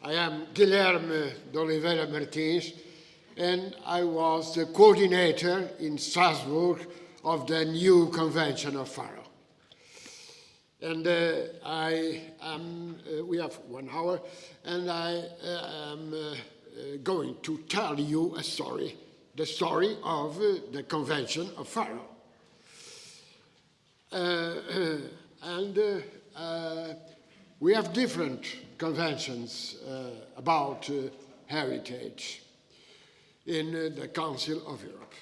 I am Guilherme de Oliveira Martins, and I was the coordinator in Strasbourg of the new Convention of Faro. And we have 1 hour, and I am going to tell you a story, the story of the Convention of Faro. We have different conventions about heritage in the Council of Europe.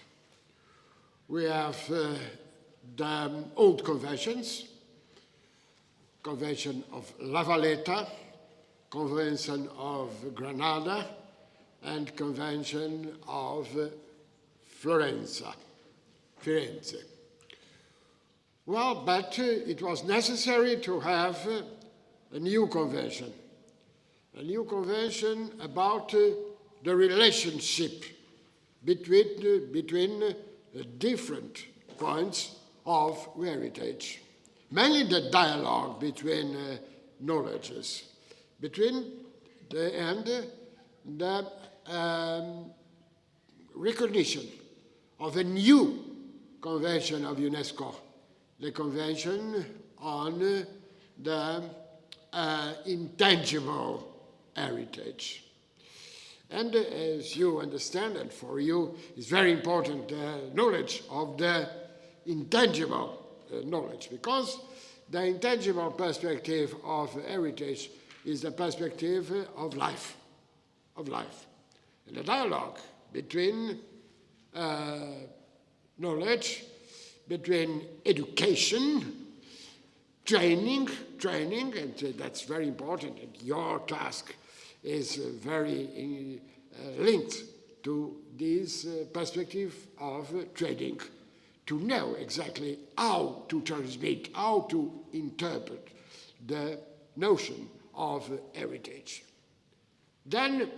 We have the old conventions, Convention of La Valletta, Convention of Granada, and Convention of Firenze. Well, but it was necessary to have a new convention about the relationship between different points of heritage, mainly the dialogue between knowledges, between the recognition of a new convention of UNESCO, the Convention on the Intangible Heritage. And as you understand, and for you, it's very important knowledge of the intangible knowledge, because the intangible perspective of heritage is the perspective of life. And the dialogue between knowledge, between education, training, and that's very important, and your task is very linked to this perspective of trading, to know exactly how to transmit, how to interpret the notion of heritage. Then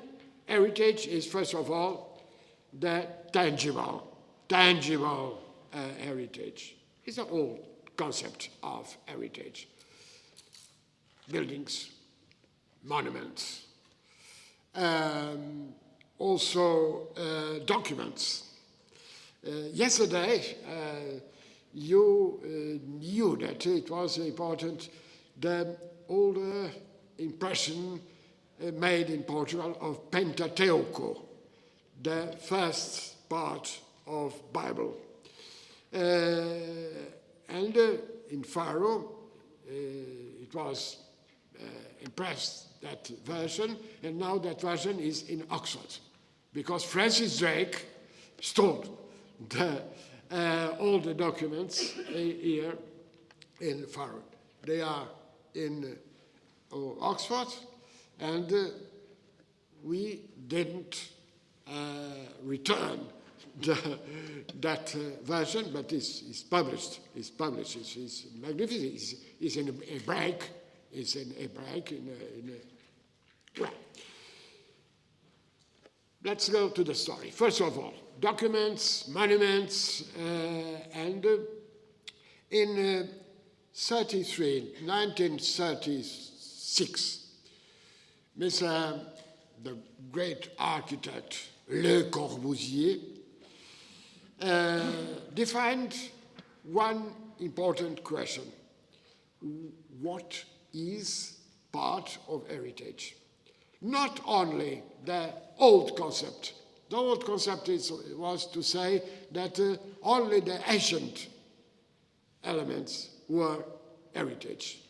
heritage is, first of all, the tangible heritage. It's an old concept of heritage. Buildings, monuments, also documents. Yesterday, you knew that it was important, the older impression made in Portugal of Pentateuco, the first part of Bible. And in Faro, it was impressed, that version, and now that version is in Oxford, because Francis Drake stole all the documents here in Faro. They are in Oxford, and we didn't return that version, but it's published. It's magnificent. It's in Hebraic. It's in Hebraic. Well, let's go to the story. First of all, documents, monuments, and in 1936, the great architect Le Corbusier defined one important question: what is part of heritage? Not only the old concept. The old concept was to say that only the ancient elements were heritage.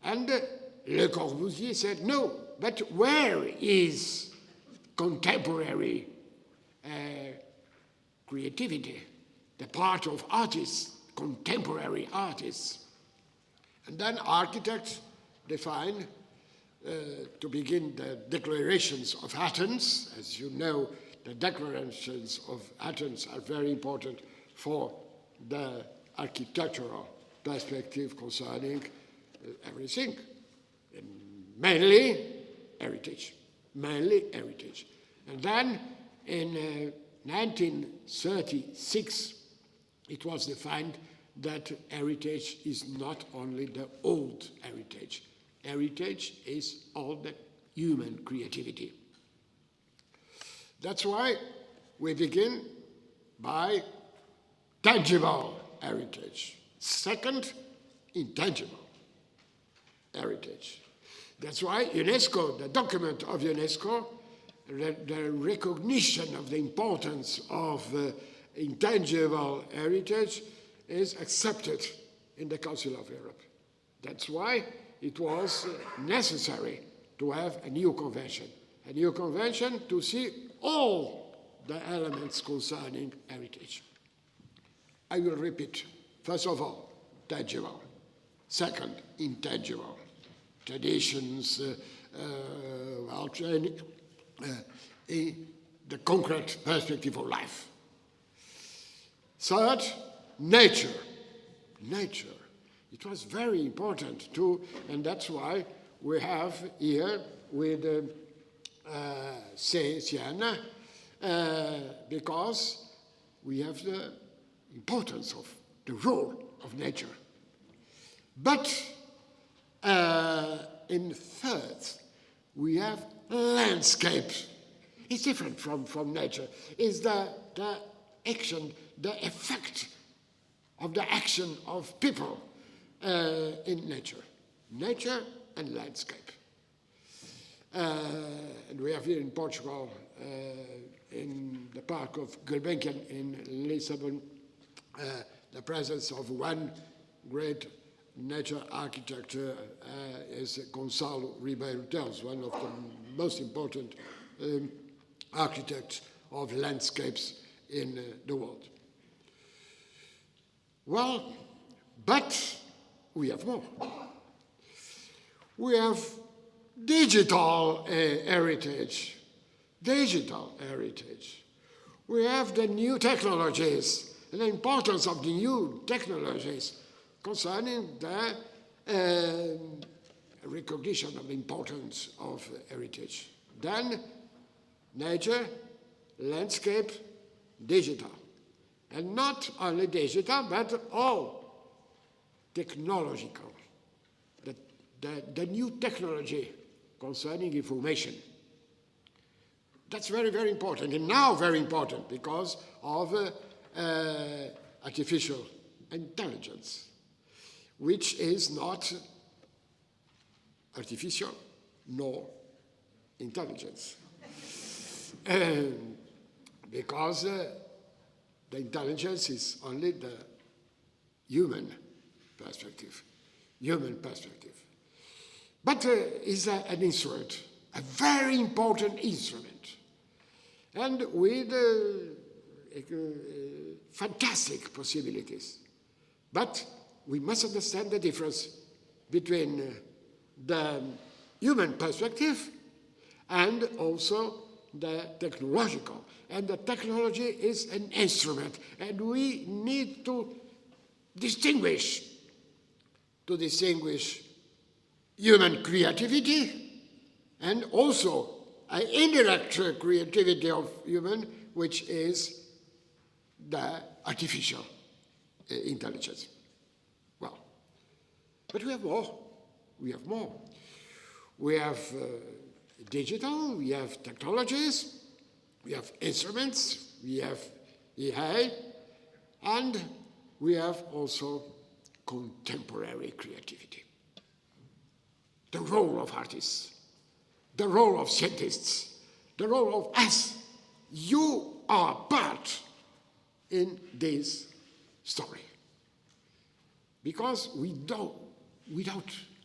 And Le Corbusier said, no, but where is contemporary creativity, the part of artists, contemporary artists? And then architects define, to begin, the declarations of Athens. As you know, the declarations of Athens are very important for the architectural perspective concerning everything, and mainly heritage. And then in 1936, it was defined that heritage is not only the old heritage. Heritage is all that human creativity. That's why we begin by tangible heritage. Second, intangible heritage. That's why UNESCO, the document of UNESCO, the recognition of the importance of intangible heritage is accepted in the Council of Europe. That's why it was necessary to have a new convention to see all the elements concerning heritage. I will repeat. First of all, tangible. Second, intangible. Traditions, training, the concrete perspective of life. Third, nature. Nature. It was very important too, and that's why we have here with Siena, because we have the importance of the role of nature. But in third, we have landscape. It's different from nature. It's the action, the effect of the action of people in nature. Nature and landscape. And we have here in Portugal, in the park of Gulbenkian in Lisbon, the presence of one great nature architect is Gonçalo Ribeiro Teles, one of the most important architects of landscapes in the world. Well, but we have more. We have digital heritage. Digital heritage. We have the new technologies and the importance of the new technologies concerning the recognition of the importance of heritage. Then nature, landscape, digital. And not only digital, but all technological. The new technology concerning information. That's very, very important, and now very important because of artificial intelligence, which is not artificial nor intelligence. Because the intelligence is only the human perspective. But is an instrument, a very important instrument. And with fantastic possibilities. But we must understand the difference between the human perspective and also the technological. And the technology is an instrument, and we need to distinguish human creativity and also an indirect creativity of human, which is the artificial intelligence. Well, but we have more. We have digital, we have technologies, we have instruments, we have AI, and we have also contemporary creativity. The role of artists, the role of scientists, the role of us. You are part in this story. Because without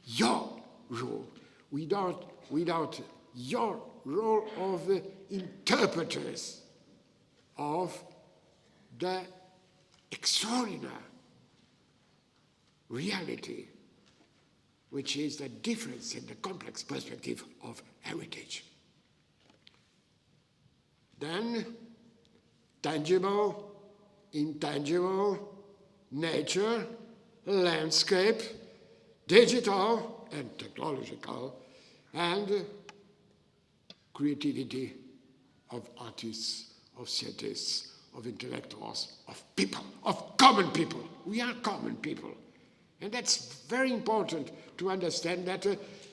your role, without your role of interpreters of the extraordinary reality, which is the difference in the complex perspective of heritage. Then, tangible, intangible, nature, landscape, digital and technological, and creativity of artists, of scientists, of intellectuals, of people, of common people. We are common people. And that's very important to understand that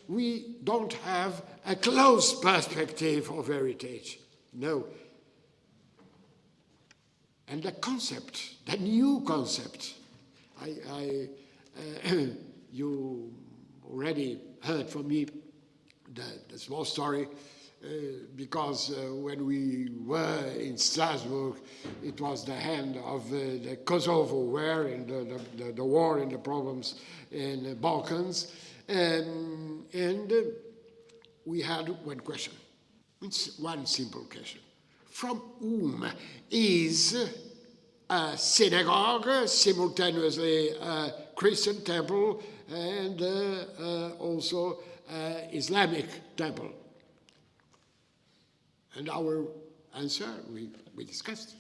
we don't have a close perspective of heritage. No. And the concept, the new concept, you already heard from me the small story, because when we were in Strasbourg, it was the end of the Kosovo war and the war and the problems in the Balkans. And we had one question. It's one simple question. From whom is a synagogue, simultaneously a Christian temple, and also an Islamic temple? And our answer, we discussed.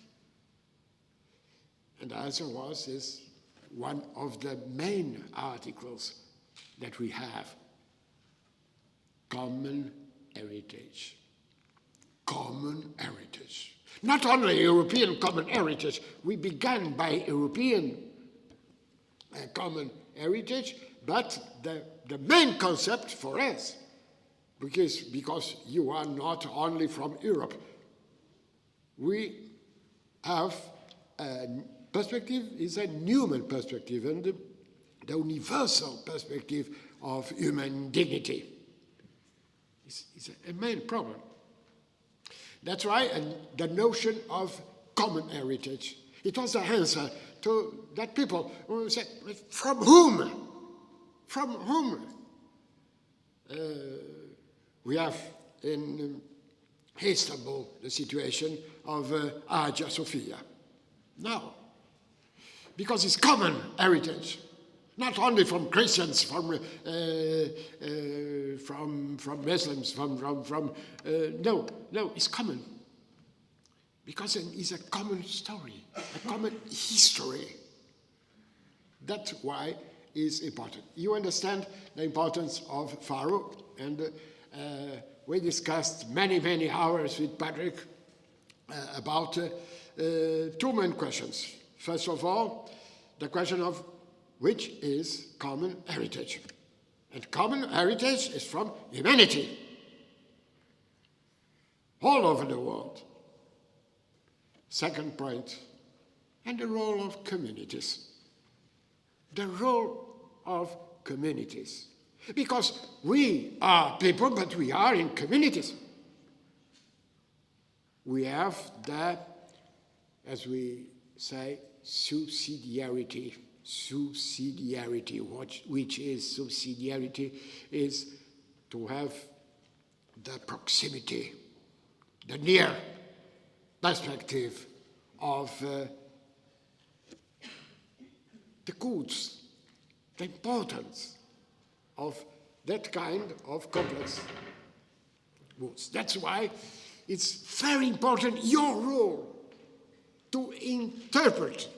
And the answer is one of the main articles that we have: common heritage. Common heritage. Not only European common heritage, we began by European common heritage, but the main concept for us, because you are not only from Europe, we have a perspective, is a human perspective, and the universal perspective of human dignity. It's a main problem. That's why the notion of common heritage, it was the answer to that people who said, from whom? From whom? We have in Istanbul the situation of Hagia Sophia. No, because it's common heritage. Not only from Christians, from Muslims, no, it's common. Because it's a common story, a common history. That's why it's important. You understand the importance of Pharaoh, and we discussed many hours with Patrick about two main questions. First of all, the question of which is common heritage. And common heritage is from humanity, all over the world. Second point, and the role of communities. The role of communities. Because we are people, but we are in communities. We have that, as we say, subsidiarity. Subsidiarity, which is subsidiarity, is to have the proximity, the near perspective of the goods, the importance of that kind of complex goods. That's why it's very important, your role, to interpret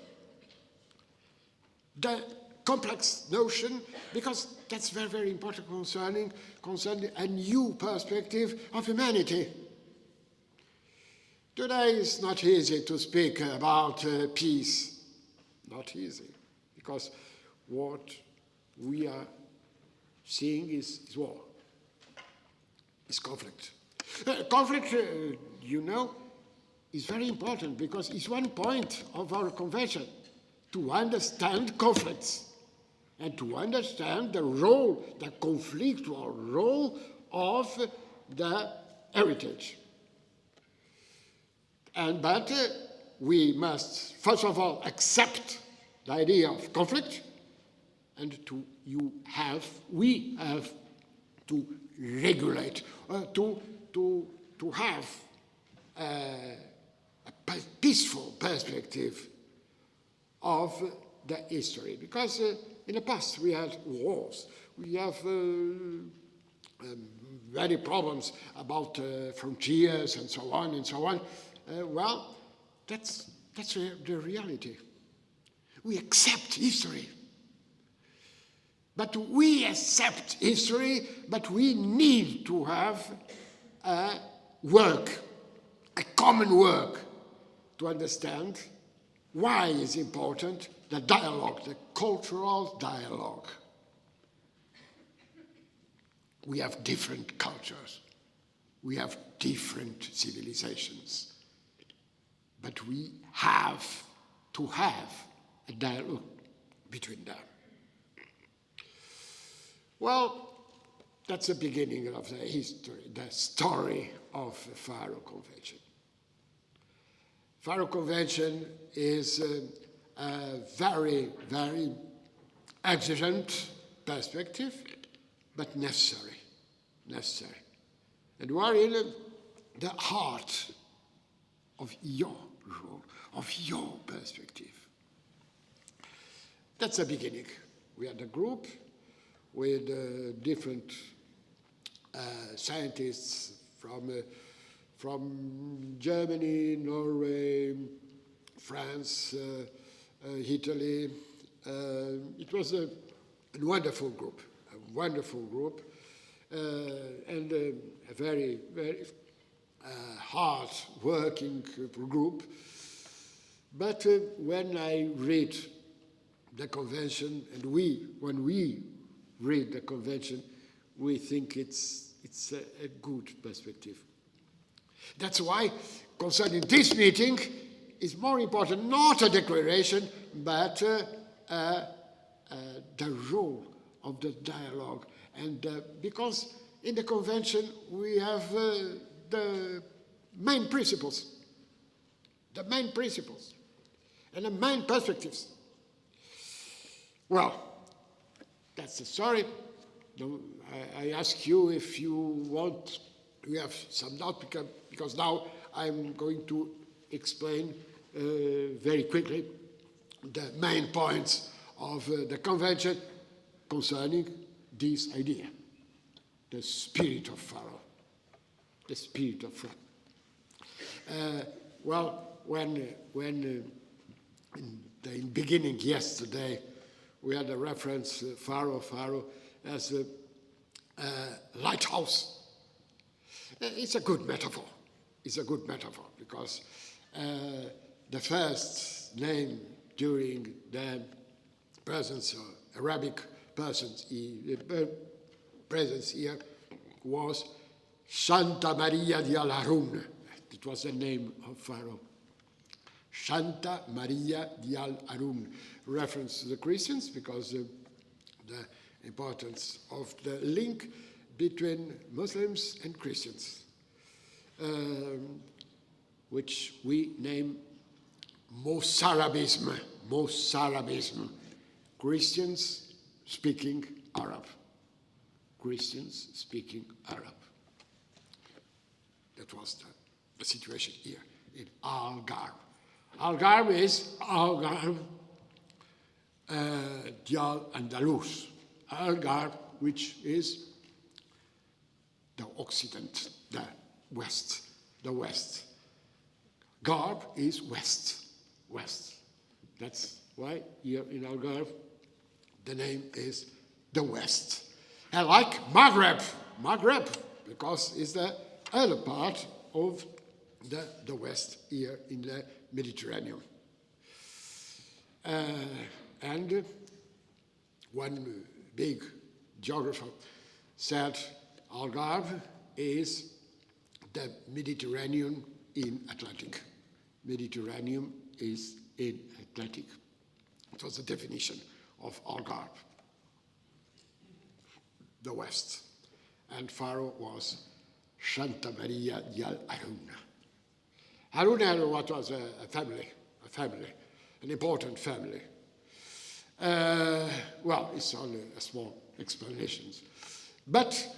the complex notion, because that's very important concerning a new perspective of humanity. Today it's not easy to speak about peace. Not easy, because what we are seeing is war, is conflict. Conflict, is very important, because it's one point of our convention, to understand conflicts and to understand the role, the conflictual role of the heritage. But we must, first of all, accept the idea of conflict, and we have to regulate, to have a peaceful perspective of the history. Because in the past we had wars, we have many problems about frontiers and so on and so on. Well, that's the reality. We accept history. But we accept history, but we need to have a common work, to understand why it's important, the dialogue, the cultural dialogue. we have different cultures, we have different civilizations, but we have to have a dialogue between them. Well, that's the beginning of the history, the story of the Faro Convention. Faro Convention is a very, very exigent perspective, but necessary. And we are in the heart of your role, of your perspective. That's the beginning. We had a group with different scientists from Germany, Norway, France, Italy. It was a wonderful group, and a very, very hard-working group. But when I read the convention, and when we read the convention, we think it's a good perspective. That's why, concerning this meeting, it's more important not a declaration, but the role of the dialogue. And because in the convention we have the main principles, and the main perspectives. Well, that's the story. I ask you if you want, we have some doubt, because now I'm going to explain very quickly the main points of the convention concerning this idea, the spirit of Faro, the spirit of Faro. Well, when in the beginning yesterday, we had a reference, Faro as a lighthouse. It's a good metaphor. Because the first name during the presence of Arabic presence here was Santa Maria di Al-Harun. It was the name of Pharaoh. Santa Maria di Al-Harun, reference to the Christians, because the importance of the link between Muslims and Christians, which we name Mossarabism. Christians speaking Arab. That was the situation here in Algarve. Algarve is Algarve Dial Andalus. Algarve, which is the Occident, the West. Garb is West. That's why here in Algarve the name is the West. And like Maghreb, because it's the other part of the West here in the Mediterranean. And one big geographer said Algarve is the Mediterranean in Atlantic. Mediterranean is in Atlantic. It was the definition of Algarve, the West. And Pharaoh was Santa Maria di Al-Harun. Harun what was a family, an important family. Well, it's only a small explanation. But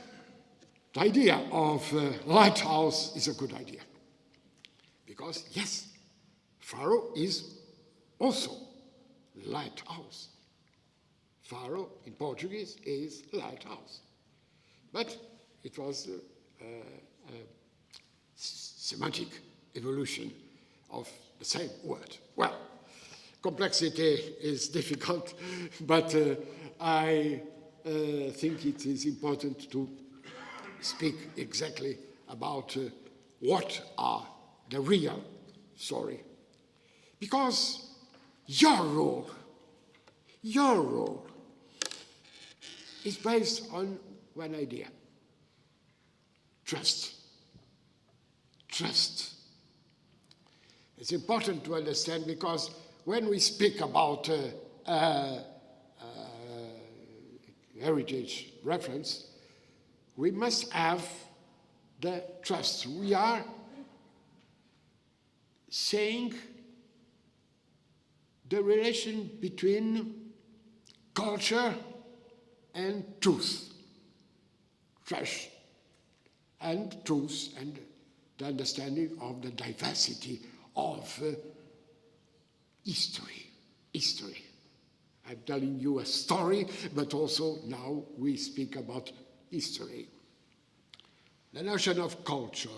the idea of lighthouse is a good idea. Because, yes, Pharaoh is also lighthouse. Pharaoh in Portuguese is lighthouse. But it was a semantic evolution of the same word. Well, complexity is difficult, but I think it is important to speak exactly about what are the real story. Because your role is based on one idea. trust. Trust. It's important to understand because when we speak about heritage reference, we must have the trust. We are saying the relation between culture and truth. Trust and truth and the understanding of the diversity of history. History. I'm telling you a story, but also now we speak about history. The notion of culture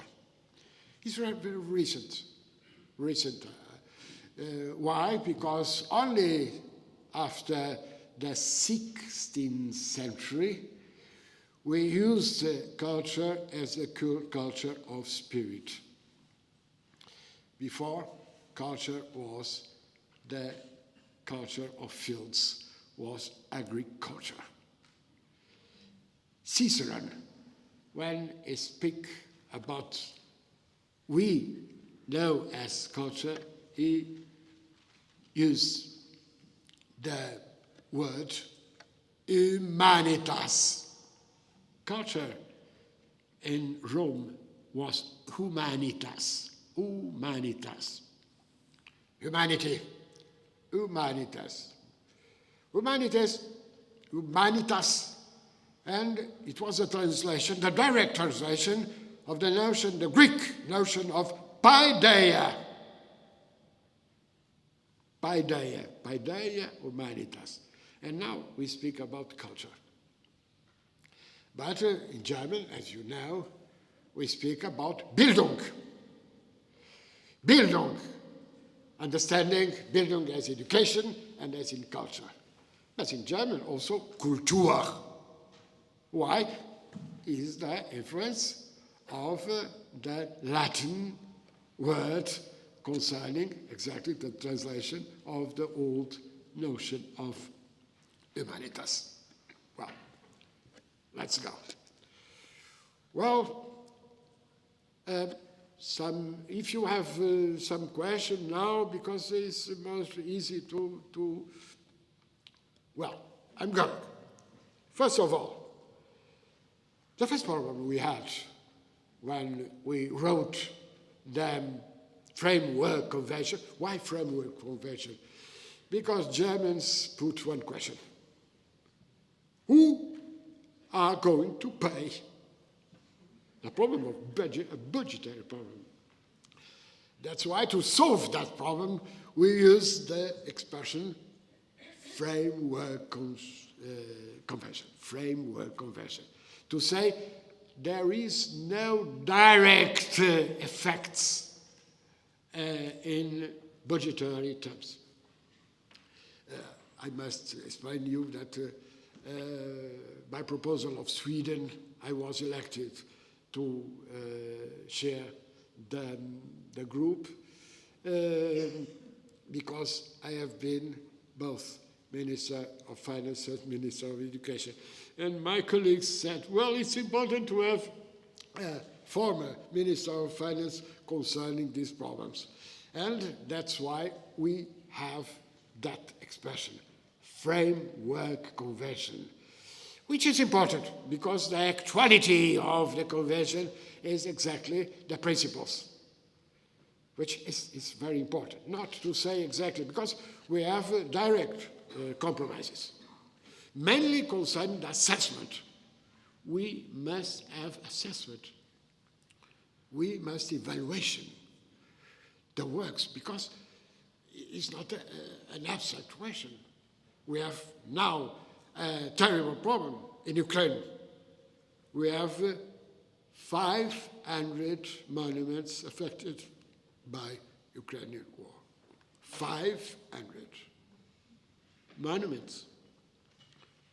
is very, very recent. Why? Because only after the 16th century we used culture as a culture of spirit. Before, culture was the culture of fields, was agriculture. Cicerone, when he speaks about we know as culture, he used the word humanitas. Culture in Rome was humanitas. Humanitas. Humanity. Humanitas. Humanitas. And it was a translation, the direct translation of the notion, the Greek notion of paideia. Paideia, humanitas. And now we speak about culture. But in German, as you know, we speak about Bildung. Bildung. Understanding Bildung as education and as in culture. But in German also Kultur. Why? Is the influence of the Latin word concerning exactly the translation of the old notion of humanitas. Well, let's go. Well, if you have some question now, because it's most easy to well, I'm going. First of all, the first problem we had when we wrote the Framework Convention. Why Framework Convention? Because Germans put one question. Who are going to pay? The problem of budget, a budgetary problem. That's why to solve that problem, we use the expression Framework Convention. Framework Convention. To say there is no direct effects in budgetary terms. I must explain to you that by proposal of Sweden, I was elected to chair the group because I have been both Minister of Finance and Minister of Education. And my colleagues said, well, it's important to have a former Minister of Finance concerning these problems. And that's why we have that expression, Framework Convention, which is important because the actuality of the convention is exactly the principles, which is very important. Not to say exactly, because we have direct compromises, mainly concerning the assessment. We must have assessment. We must evaluation the works, because it's not an abstract question. We have now a terrible problem in Ukraine. We have 500 monuments affected by Ukrainian war. 500 monuments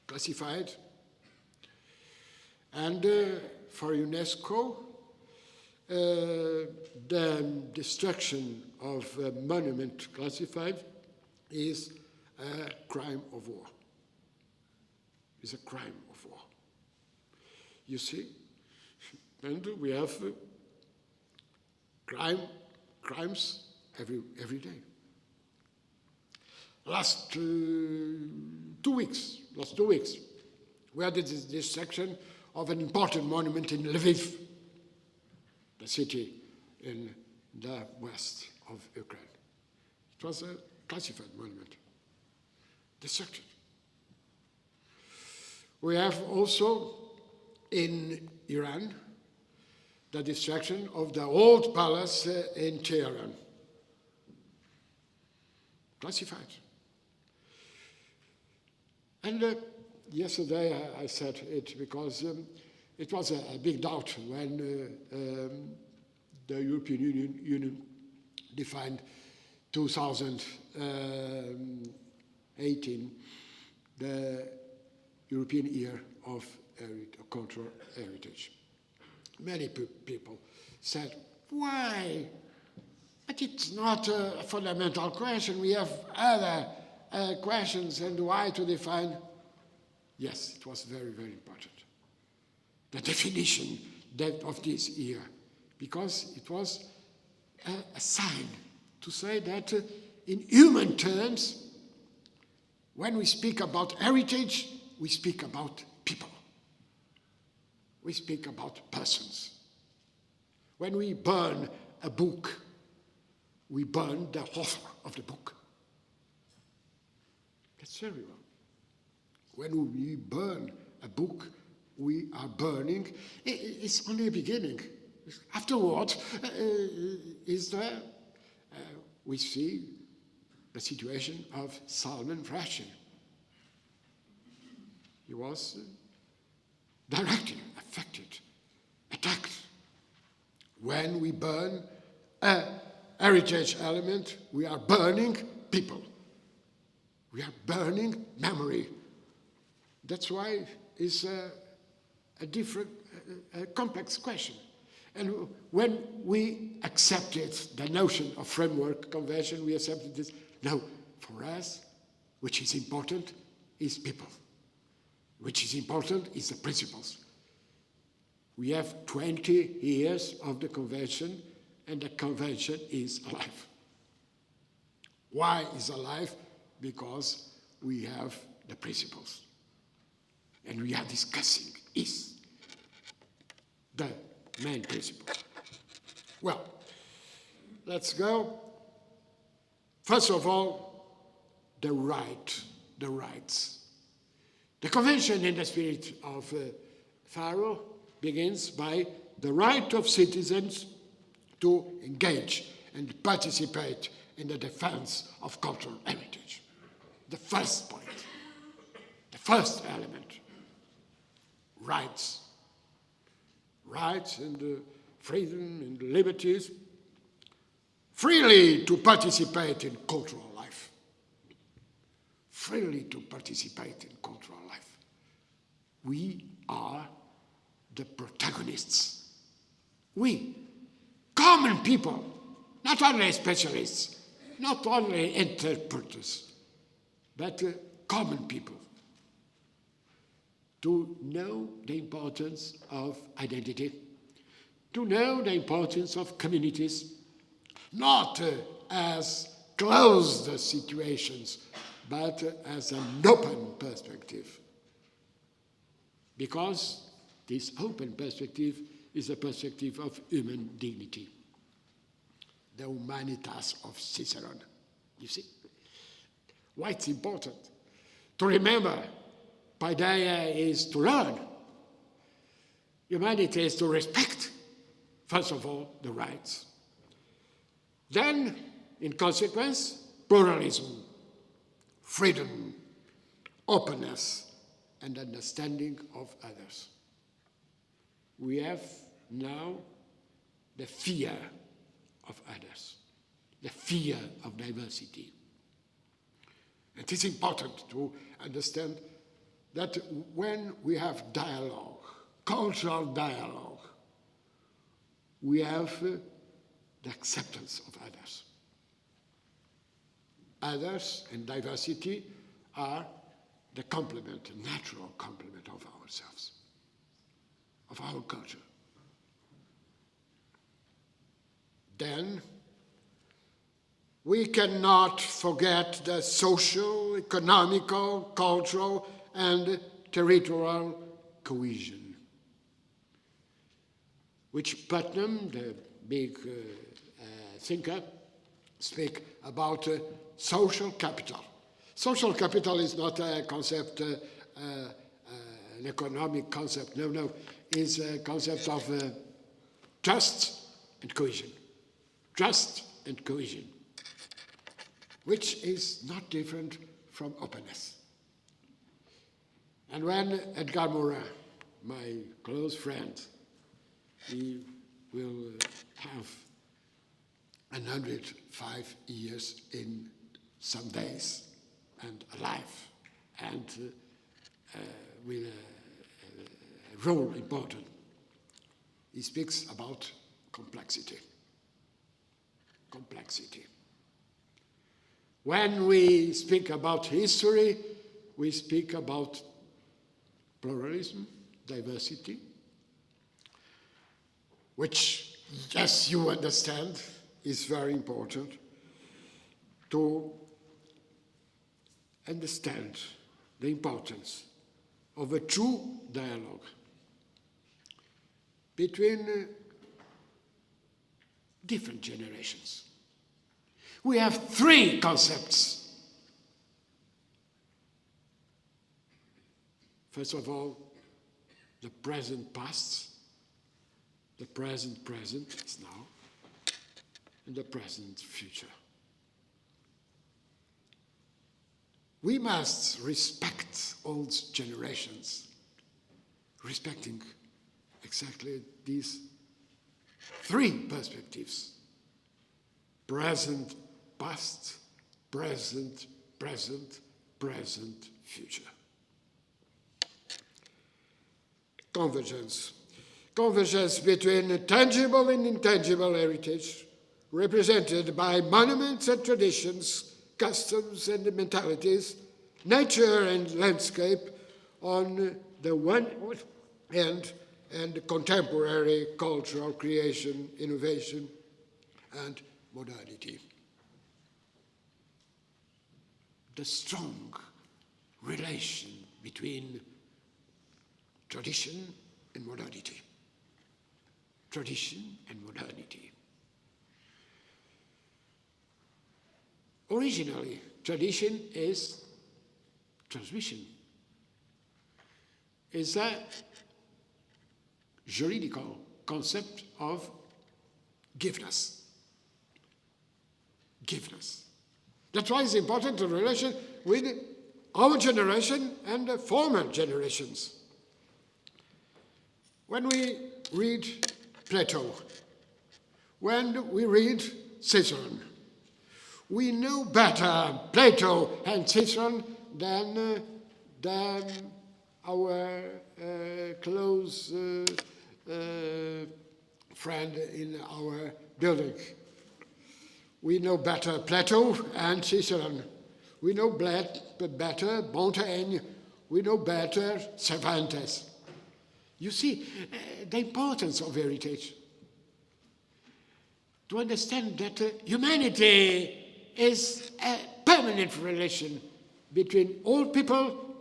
classified. And for UNESCO, the destruction of a monument classified is a crime of war. It's a crime of war. You see? And we have crimes every day. Last 2 weeks, we had this section of an important monument in Lviv, the city in the west of Ukraine. It was a classified monument, destructed. We have also in Iran the destruction of the old palace in Tehran, classified. And yesterday I said it because it was a big doubt when the European Union defined 2018 the European Year of Cultural Heritage. Many people said, why? But it's not a fundamental question. We have other questions, and why to define? Yes, it was very, very important. The definition of this year, because it was a sign to say that in human terms, when we speak about heritage, we speak about people. We speak about persons. When we burn a book, we burn the author of the book. That's very well. When we burn a book, we are burning. It's only a beginning. Afterwards, we see the situation of Salman Rushdie. He was directly affected, attacked. When we burn a heritage element, we are burning people. We are burning memory. That's why it's a complex question. And when we accepted the notion of framework convention, we accepted this. No, for us, which is important is people. Which is important is the principles. We have 20 years of the convention, and the convention is alive. Why is alive? Because we have the principles. And we are discussing is the main principle. Well, let's go. First of all, the rights. The convention in the spirit of Faro begins by the right of citizens to engage and participate in the defense of cultural heritage. The first point, the first element, rights. Rights and freedom and liberties, freely to participate in cultural life. Freely to participate in cultural life. We are the protagonists. We, common people, not only specialists, not only interpreters, but common people, to know the importance of identity, to know the importance of communities, not as closed situations, but as an open perspective. Because this open perspective is a perspective of human dignity, the humanitas of Cicerone. You see? Why it's important to remember paideia is to learn. Humanity is to respect, first of all, the rights. Then, in consequence, pluralism, freedom, openness, and understanding of others. We have now the fear of others, the fear of diversity. It is important to understand that when we have dialogue, cultural dialogue, we have the acceptance of others. Others and diversity are the complement, the natural complement of ourselves, of our culture, then we cannot forget the social, economical, cultural, and territorial cohesion, which Putnam, the big thinker, speak about social capital. Social capital is not a concept, an economic concept. No, it's a concept of trust and cohesion. Trust and cohesion, which is not different from openness. And when Edgar Morin, my close friend, he will have 105 years in some days and alive, and with a role important. He speaks about complexity. Complexity. When we speak about history, we speak about pluralism, diversity, which, yes, you understand, is very important to understand the importance of a true dialogue between different generations. We have three concepts. First of all, the present past, the present is now, and the present future. We must respect old generations, respecting exactly these three perspectives: present, past, present, future. Convergence. Convergence between tangible and intangible heritage, represented by monuments and traditions, customs and mentalities, nature and landscape on the one hand, and contemporary cultural creation, innovation, and modernity. The strong relation between tradition and modernity. Tradition and modernity. Originally, tradition is transmission, is a juridical concept of giveness. Giveness. That's why it's important in relation with our generation and the former generations. When we read Plato, when we read Cicerone, we know better Plato and Cicerone than our close friend in our building. We know better Plato and Cicerone. We know better Montaigne. We know better Cervantes. You see the importance of heritage. To understand that humanity is a permanent relation between old people,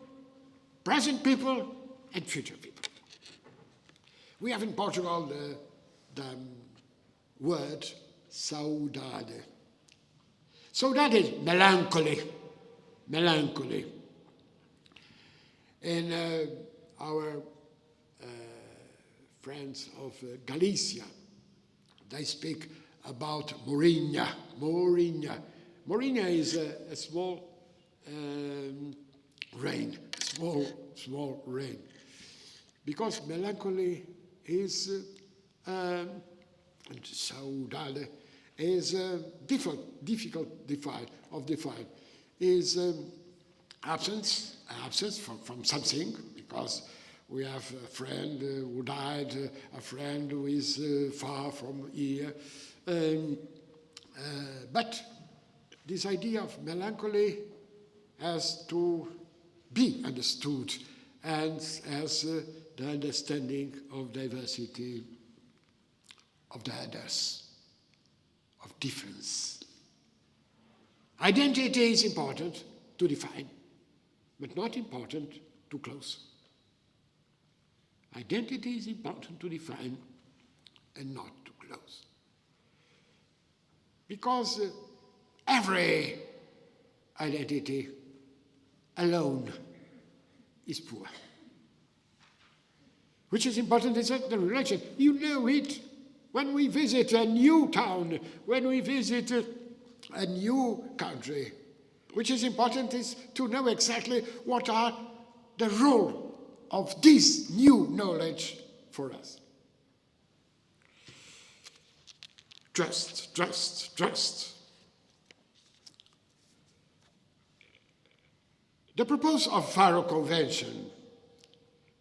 present people, and future people. We have in Portugal the word saudade. Saudade is melancholy. Melancholy. And our friends of Galicia, they speak about Morinha. Morinha. Morinha is a small rain, small rain. Because melancholy is, and saudade is difficult to define, is absence from something, because we have a friend who died, a friend who is far from here. But this idea of melancholy has to be understood and as the understanding of diversity of the others. of difference. Identity is important to define, but not important to close. Identity is important to define and not to close. Because every identity alone is poor. Which is important is that the relation. You know it when we visit a new town, when we visit a new country. Which is important is to know exactly what are the role of this new knowledge for us. Trust, trust, trust. The purpose of Faro Convention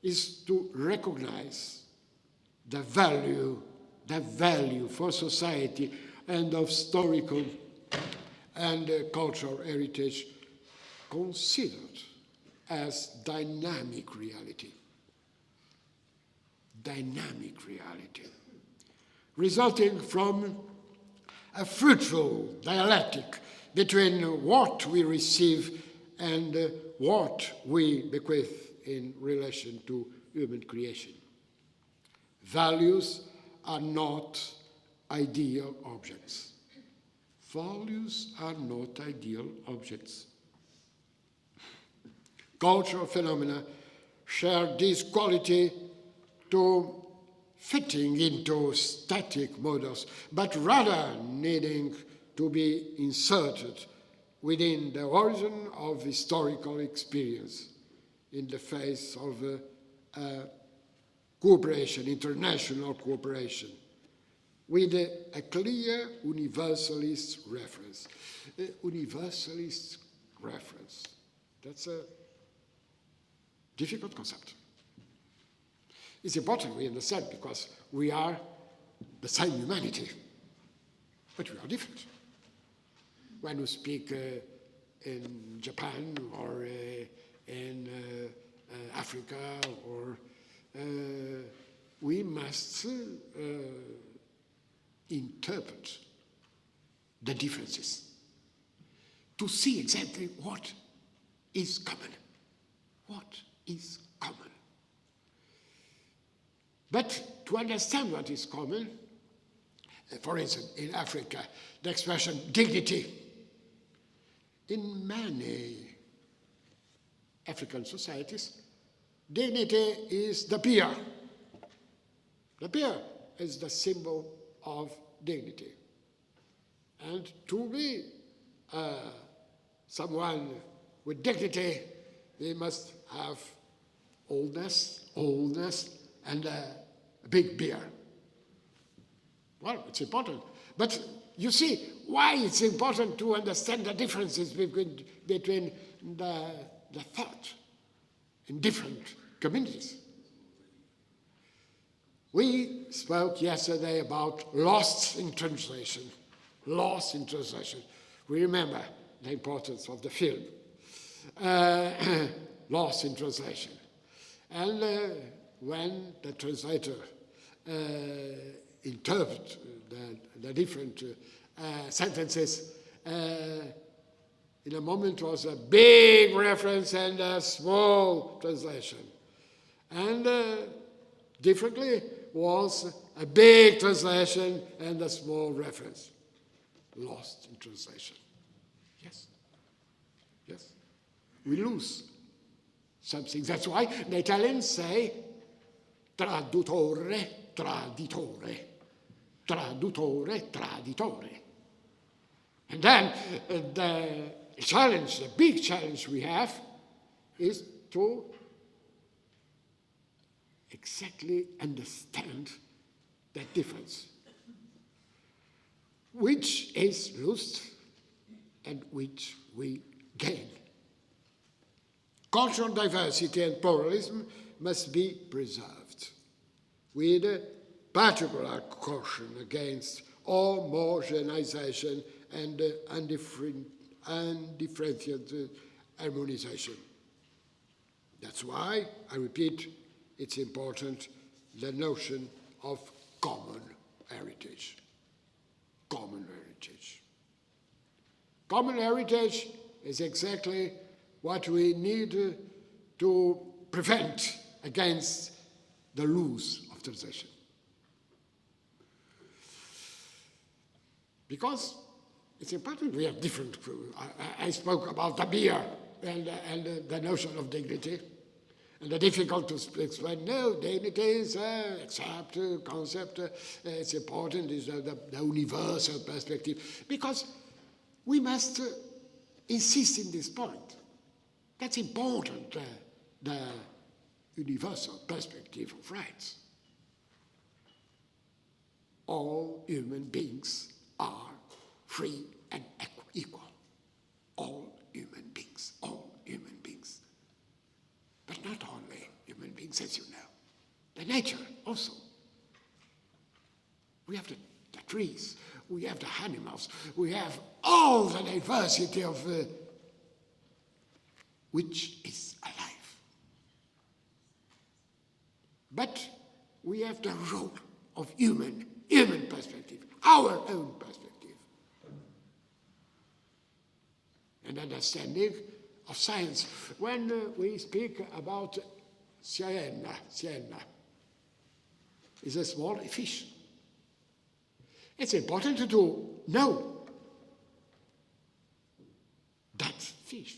is to recognize the value for society and of historical and cultural heritage considered as dynamic reality. Dynamic reality. Resulting from a fruitful dialectic between what we receive and what we bequeath in relation to human creation. Values are not ideal objects. Values are not ideal objects. Cultural phenomena share this quality to fitting into static models, but rather needing to be inserted within the origin of historical experience in the face of cooperation, international cooperation, with a clear universalist reference. Universalist reference. That's a difficult concept. It's important we understand because we are the same humanity, but we are different. When we speak in Japan or in Africa, or we must interpret the differences to see exactly what is common. What is common? But to understand what is common, for instance, in Africa, the expression dignity. In many African societies, dignity is the beer. The beer is the symbol of dignity. And to be someone with dignity, he must have oldness, and a big beer. Well, it's important. But you see why it's important to understand the differences between the thought in different communities. We spoke yesterday about lost in translation. Lost in translation. We remember the importance of the film. Lost in translation. And when the translator interprets the different sentences, in a moment was a big reference and a small translation. And differently was a big translation and a small reference. Lost in translation. Yes. Yes. We lose something. That's why the Italians say traduttore, traditore. Traduttore, traditore. And then the challenge, the big challenge we have is to exactly understand that difference, which is lost and which we gain. Cultural diversity and pluralism must be preserved with particular caution against homogenization and undifferentiated harmonization. That's why, I repeat, it's important, the notion of common heritage. Common heritage. common heritage is exactly what we need to prevent against the loss of tradition. Because it's important we have different, I spoke about the beer and the notion of dignity. And the difficult to explain, no, dignity is accept concept, it's important, is the universal perspective. Because we must insist in this point. That's important, the universal perspective of rights. All human beings are free and equal. All human beings, all human beings. But not only human beings, as you know. The nature also. We have the trees, we have the animals, we have all the diversity of which is alive. But we have the role of human perspective, our own perspective. And understanding of science. When we speak about Sienna is a small fish. It's important to know that fish,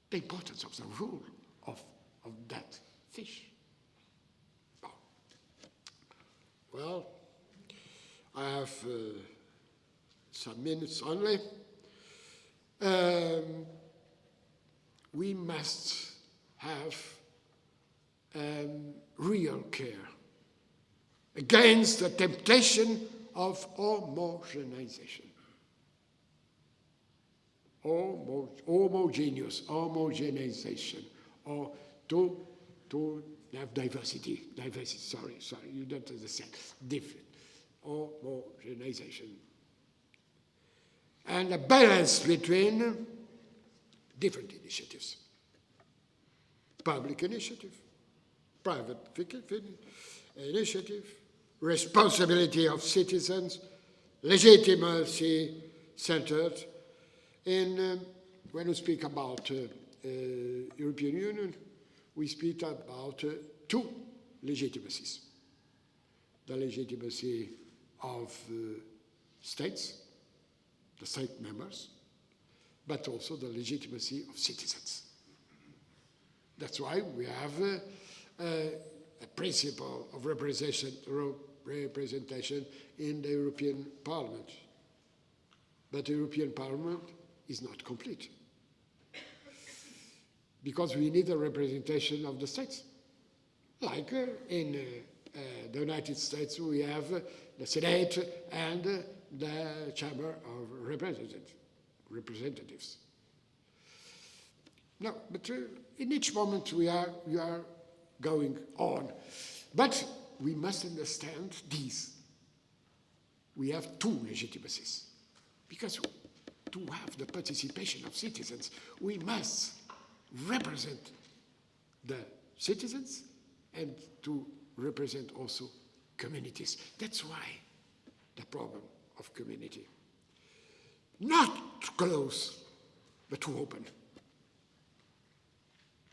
the importance of the role of that fish. Well, I have some minutes only. We must have real care against the temptation of homogenization. Homogenization, or to have diversity, sorry, you don't understand, different, homogenization. And a balance between different initiatives. Public initiative, private initiative, responsibility of citizens, legitimacy centered. When we speak about European Union, we speak about two legitimacies. The legitimacy of states, the state members, but also the legitimacy of citizens. That's why we have a principle of representation in the European Parliament. But the European Parliament is not complete. Because we need a representation of the states. Like in the United States, we have the Senate and the Chamber of Representatives. No, but in each moment we are going on. But we must understand this. We have two legitimacies. Because to have the participation of citizens, we must represent the citizens and to represent also communities. That's why the problem of community. Not to close, but to open.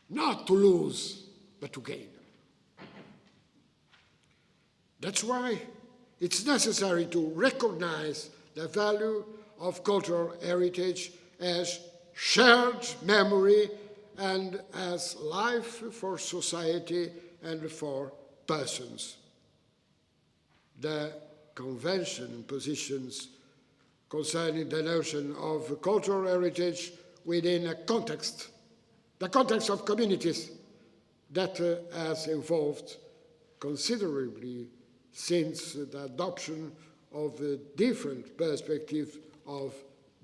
Not to lose, but to gain. That's why it's necessary to recognize the value of cultural heritage as shared memory and as life for society and for persons. The Convention positions concerning the notion of cultural heritage within a context, the context of communities that has evolved considerably since the adoption of a different perspective of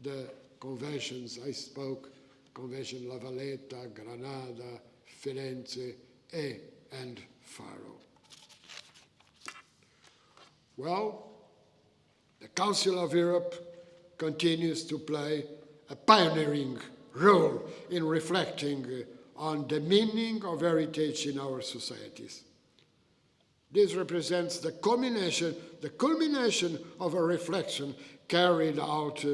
the conventions I spoke, Convention La Valletta, Granada, Firenze, and Faro. Well, the Council of Europe continues to play a pioneering role in reflecting on the meaning of heritage in our societies. This represents the culmination of a reflection carried out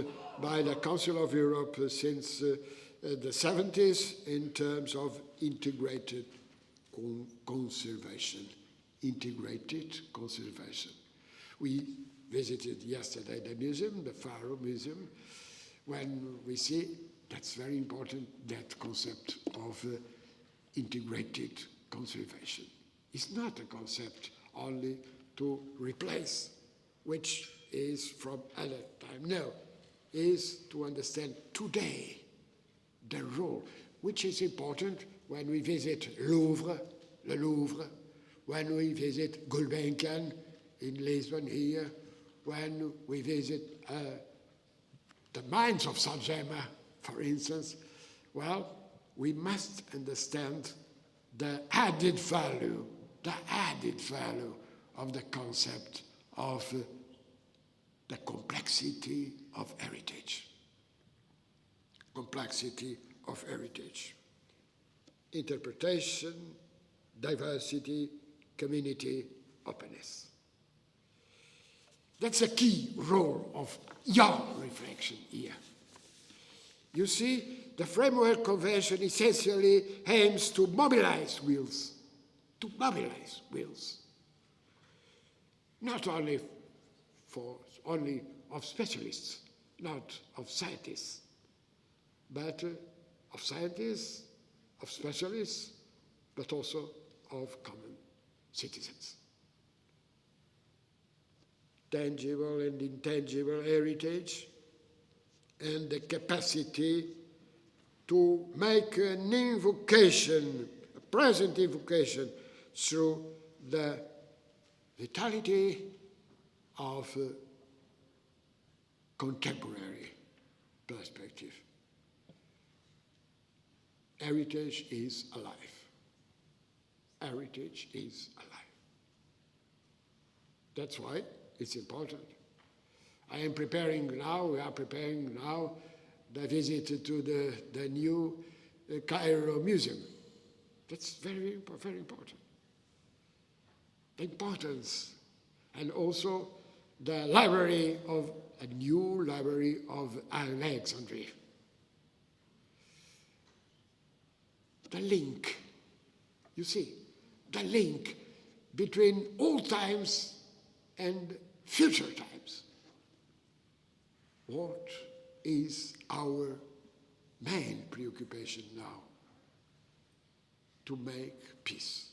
by the Council of Europe since the 70s in terms of integrated conservation. Integrated conservation. We visited yesterday the museum, the Faro Museum, when we see that's very important, that concept of integrated conservation. It's not a concept only to replace, which is from other time. No, is to understand today the role, which is important when we visit the Louvre, when we visit Gulbenkian in Lisbon here, when we visit the mines of Saint-Germain, for instance. Well, we must understand the added value of the concept of the complexity of heritage. Complexity of heritage. Interpretation, diversity, community, openness. That's a key role of your reflection here. You see, the Framework Convention essentially aims to mobilize wills, not only of specialists, not of scientists, but of scientists, of specialists, but also of common citizens. Tangible and intangible heritage, and the capacity to make an invocation, a present invocation, through the vitality of contemporary perspective. Heritage is alive. Heritage is alive. That's why it's important. We are preparing now the visit to the new Cairo Museum. That's very, very important. The importance, and also the a new library of Alexandria. The link, you see, the link between old times and future times. What is our main preoccupation now? To make peace.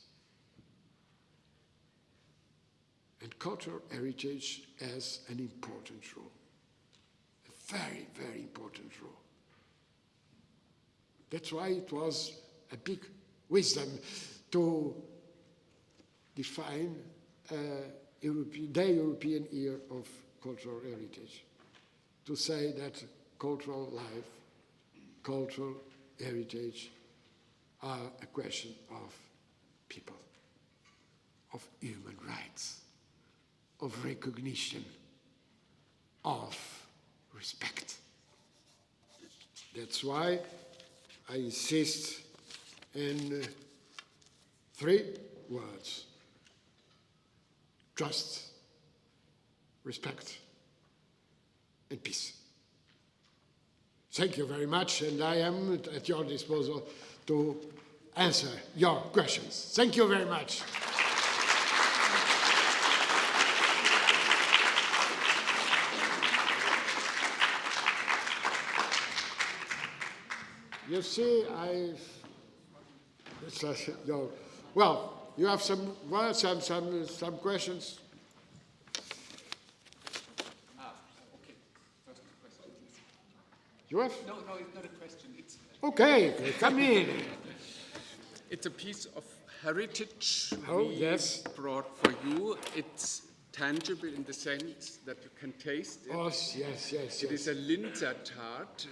And cultural heritage has an important role, a very, very important role. That's why it was a big wisdom to define the European Year of Cultural Heritage, to say that cultural life, cultural heritage are a question of people, of human rights, of recognition, of respect. That's why I insist in 3 words: trust, respect, and peace. Thank you very much, and I am at your disposal to answer your questions. Thank you very much. You see, well, you have some words, some questions. Okay. First question. You have? No, it's not a question. It's Okay, come in. It's a piece of heritage Yes. brought for you. It's tangible in the sense that you can taste it. Oh, yes. It is a Linzer tart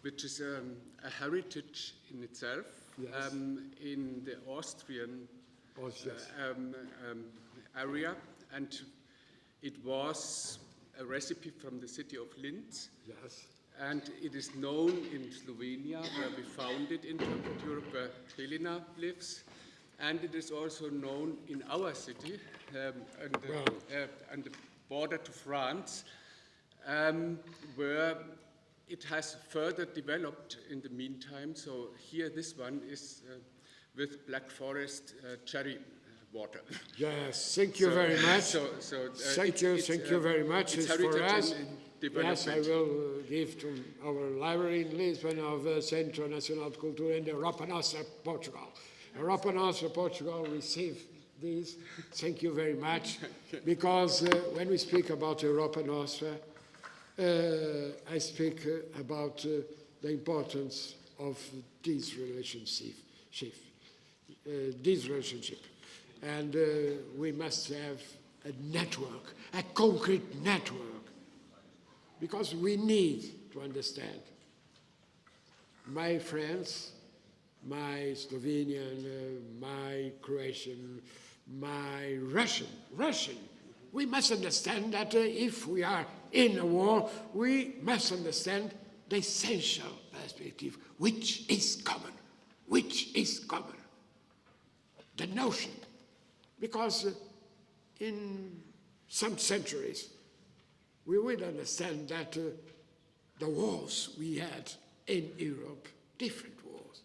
which is a heritage in itself. Yes. In the Austrian area, and it was a recipe from the city of Linz. Yes. And it is known in Slovenia, where we found it in Europe, where Helena lives. and it is also known in our city, on the border to France, where it has further developed in the meantime. So here this one is with Black Forest cherry water. Yes, thank you very much. Thank you very much. It's for us. Yes, I will give to our library in Lisbon of Centro Nacional de Cultura and Europa Nostra, Portugal. Europa Nostra, Portugal received this. Thank you very much. Because when we speak about Europa Nostra, I speak about the importance of this relationship. And we must have a network, a concrete network, because we need to understand. My friends, my Slovenian, my Croatian, my Russian, we must understand that if we are in a war, we must understand the essential perspective, which is common, the notion. Because in some centuries, we would understand that the wars we had in Europe, different wars,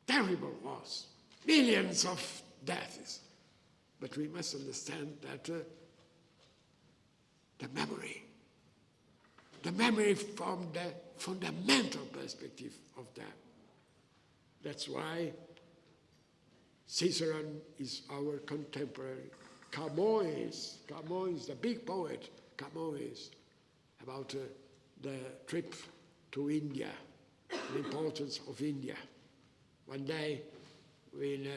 terrible wars, millions of deaths. But we must understand that the memory from the fundamental perspective of that. That's why Cicerone is our contemporary. Camões, the big poet, Camões, about the trip to India, the importance of India. One day, in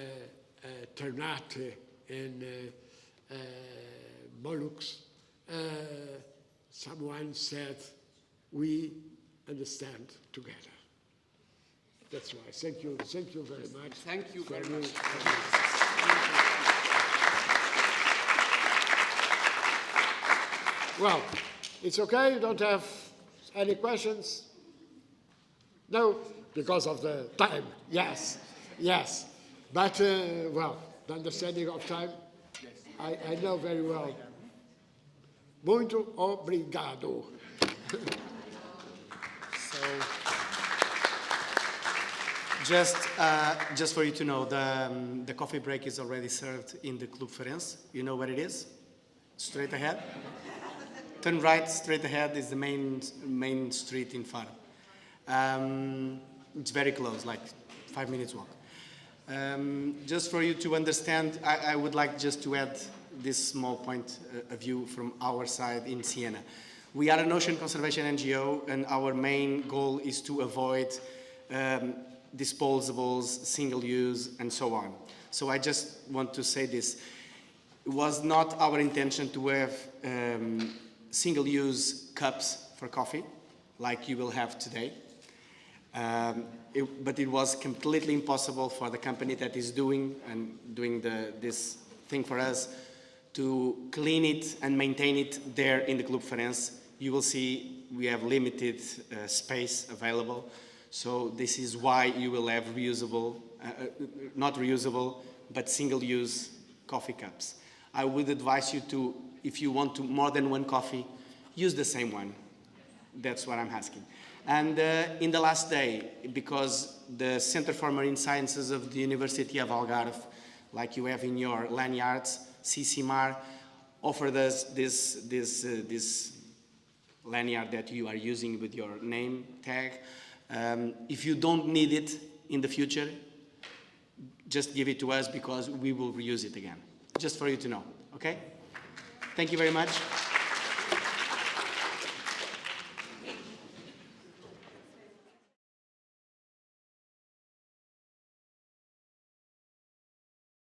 Ternate, in Moluccs, someone said, we understand together. That's why. Thank you very much. Thank you very much. Well, it's okay, you don't have any questions? No, because of the time, yes. But, well, the understanding of time, I know very well. Muito obrigado. Just for you to know, the coffee break is already served in the Club Ferenc. You know where it is? Straight ahead. Turn right, straight ahead is the main street in Faro. It's very close, like 5 minutes walk. Just for you to understand, I would like just to add this small point of view from our side in Siena. We are an ocean conservation NGO, and our main goal is to avoid disposables, single use, and so on. So I just want to say this. It was not our intention to have single-use cups for coffee, like you will have today. But it was completely impossible for the company that is doing this thing for us to clean it and maintain it there in the Club Ferenc. You will see we have limited space available. So this is why you will have reusable, not reusable, but single-use coffee cups. I would advise you to, if you want more than one coffee, use the same one. That's what I'm asking. And in the last day, because the Center for Marine Sciences of the University of Algarve, like you have in your lanyards, CCMAR, offered us this lanyard that you are using with your name tag. If you don't need it in the future, just give it to us because we will reuse it again. Just for you to know, okay? Thank you very much.